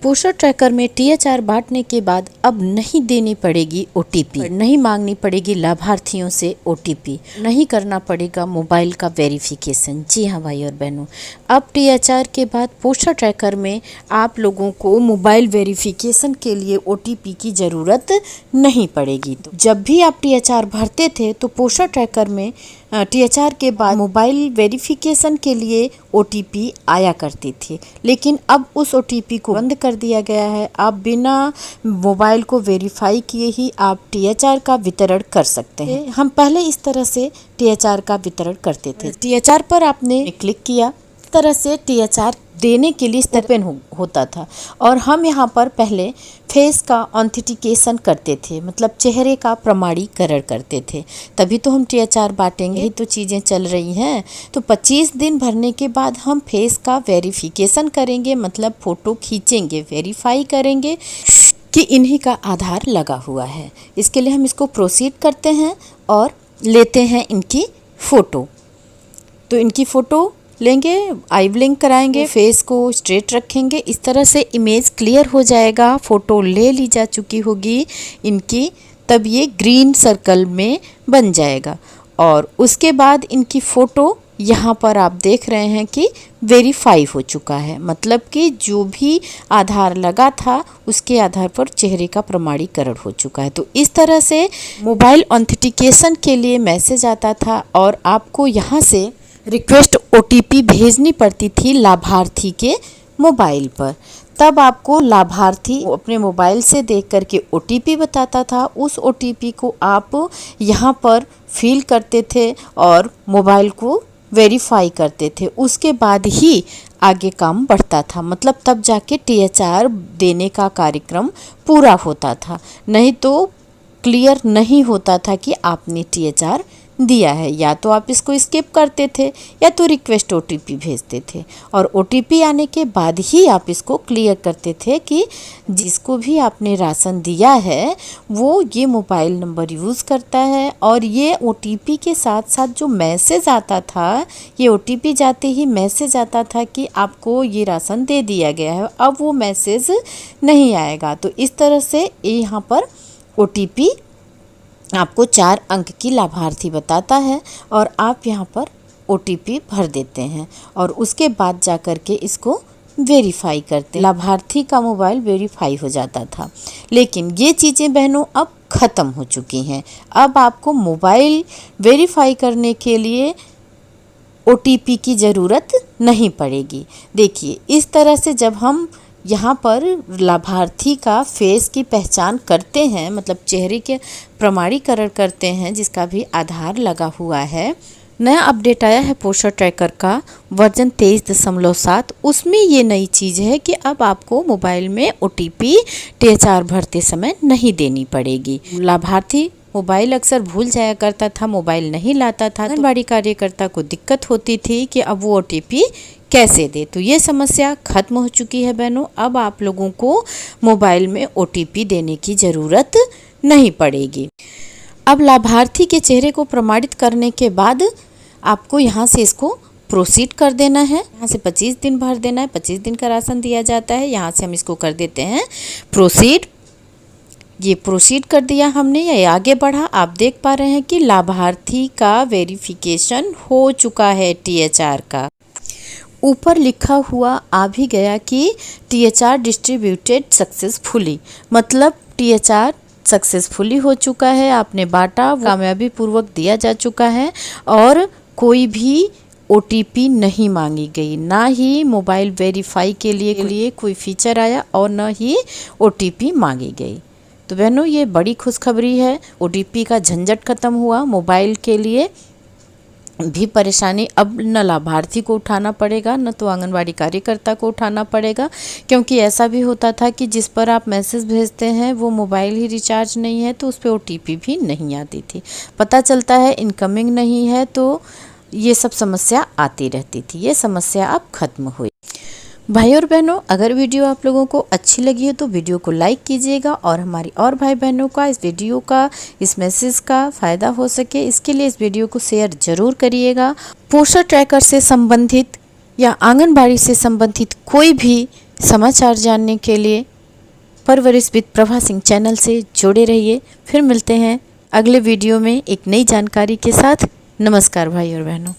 पोषण ट्रैकर में THR बांटने के बाद अब नहीं देनी पड़ेगी OTP, नहीं मांगनी पड़ेगी लाभार्थियों से OTP, नहीं करना पड़ेगा मोबाइल का वेरिफिकेशन। जी हाँ भाई और बहनों, अब THR के बाद पोषण ट्रैकर में आप लोगों को मोबाइल वेरिफिकेशन के लिए OTP की ज़रूरत नहीं पड़ेगी। तो जब भी आप THR भरते थे तो पोषण ट्रैकर में THR के बाद मोबाइल वेरिफिकेशन के लिए OTP आया करती थी, लेकिन अब उस OTP को बंद कर दिया गया है। आप बिना मोबाइल को वेरीफाई किए ही आप THR का वितरण कर सकते हैं। हम पहले इस तरह से THR का वितरण करते थे। THR पर आपने क्लिक किया, इस तरह से THR देने के लिए ओपन होता था और हम यहाँ पर पहले फेस का ऑथेंटिकेशन करते थे, मतलब चेहरे का प्रमाणीकरण करते थे, तभी तो हम THR बांटेंगे। ही तो चीज़ें चल रही हैं। तो 25 दिन भरने के बाद हम फेस का वेरिफिकेशन करेंगे, मतलब फ़ोटो खींचेंगे, वेरीफाई करेंगे कि इन्हीं का आधार लगा हुआ है। इसके लिए हम इसको प्रोसीड करते हैं और लेते हैं इनकी फ़ोटो। तो इनकी फ़ोटो लेंगे, आई ब्लिंक कराएंगे, फेस को स्ट्रेट रखेंगे, इस तरह से इमेज क्लियर हो जाएगा। फ़ोटो ले ली जा चुकी होगी इनकी, तब ये ग्रीन सर्कल में बन जाएगा और उसके बाद इनकी फ़ोटो यहाँ पर आप देख रहे हैं कि वेरीफाई हो चुका है, मतलब कि जो भी आधार लगा था उसके आधार पर चेहरे का प्रमाणीकरण हो चुका है। तो इस तरह से मोबाइल ऑथेंटिकेशन के लिए मैसेज आता था और आपको यहाँ से रिक्वेस्ट OTP भेजनी पड़ती थी लाभार्थी के मोबाइल पर। तब आपको लाभार्थी अपने मोबाइल से देख करके OTP बताता था। उस OTP को आप यहाँ पर फिल करते थे और मोबाइल को वेरीफाई करते थे। उसके बाद ही आगे काम बढ़ता था, मतलब तब जाके THR देने का कार्यक्रम पूरा होता था, नहीं तो क्लियर नहीं होता था कि आपने THR दिया है। या तो आप इसको स्किप करते थे या तो रिक्वेस्ट OTP भेजते थे और OTP आने के बाद ही आप इसको क्लियर करते थे कि जिसको भी आपने राशन दिया है वो ये मोबाइल नंबर यूज़ करता है। और ये OTP के साथ साथ जो मैसेज आता था, ये OTP जाते ही मैसेज आता था कि आपको ये राशन दे दिया गया है, अब वो मैसेज नहीं आएगा। तो इस तरह से यहाँ पर OTP आपको 4 अंक की लाभार्थी बताता है और आप यहाँ पर OTP भर देते हैं और उसके बाद जा कर के इसको वेरीफाई करते। लाभार्थी का मोबाइल वेरीफाई हो जाता था, लेकिन ये चीज़ें बहनों अब ख़त्म हो चुकी हैं। अब आपको मोबाइल वेरीफाई करने के लिए OTP की ज़रूरत नहीं पड़ेगी। देखिए, इस तरह से जब हम यहाँ पर लाभार्थी का फेस की पहचान करते हैं, मतलब चेहरे के प्रमाणीकरण करते हैं जिसका भी आधार लगा हुआ है। नया अपडेट आया है पोषण ट्रैकर का वर्जन 23.7। उसमें ये नई चीज़ है कि अब आपको मोबाइल में OTP THR भरते समय नहीं देनी पड़ेगी। लाभार्थी मोबाइल अक्सर भूल जाया करता था, मोबाइल नहीं लाता था, आंगनबाड़ी कार्यकर्ता को दिक्कत होती थी कि अब वो OTP कैसे दे। तो ये समस्या खत्म हो चुकी है बहनों। अब आप लोगों को मोबाइल में OTP देने की ज़रूरत नहीं पड़ेगी। अब लाभार्थी के चेहरे को प्रमाणित करने के बाद आपको यहाँ से इसको प्रोसीड कर देना है। यहाँ से 25 दिन भर देना है, 25 दिन का राशन दिया जाता है। यहाँ से हम इसको कर देते हैं प्रोसीड। ये प्रोसीड कर दिया हमने, ये आगे बढ़ा। आप देख पा रहे हैं कि लाभार्थी का वेरिफिकेशन हो चुका है THR का। ऊपर लिखा हुआ आ भी गया कि THR डिस्ट्रीब्यूटेड सक्सेसफुली, मतलब THR सक्सेसफुली हो चुका है, आपने बांटा, कामयाबी पूर्वक दिया जा चुका है और कोई भी OTP नहीं मांगी गई, ना ही मोबाइल वेरीफाई के लिए कोई फीचर आया और ना ही OTP मांगी गई। तो बहनों, ये बड़ी खुशखबरी है। OTP का झंझट खत्म हुआ। मोबाइल के लिए भी परेशानी अब न लाभार्थी को उठाना पड़ेगा, न तो आंगनबाड़ी कार्यकर्ता को उठाना पड़ेगा, क्योंकि ऐसा भी होता था कि जिस पर आप मैसेज भेजते हैं वो मोबाइल ही रिचार्ज नहीं है तो उस पर OTP भी नहीं आती थी। पता चलता है इनकमिंग नहीं है, तो ये सब समस्या आती रहती थी। ये समस्या अब खत्म हुई। भाई और बहनों, अगर वीडियो आप लोगों को अच्छी लगी है तो वीडियो को लाइक कीजिएगा और हमारी और भाई बहनों का इस वीडियो का, इस मैसेज का फ़ायदा हो सके इसके लिए इस वीडियो को शेयर ज़रूर करिएगा। पोषण ट्रैकर से संबंधित या आंगनबाड़ी से संबंधित कोई भी समाचार जानने के लिए परवरिश विद प्रभा सिंह चैनल से जुड़े रहिए। फिर मिलते हैं अगले वीडियो में एक नई जानकारी के साथ। नमस्कार भाई और बहनों।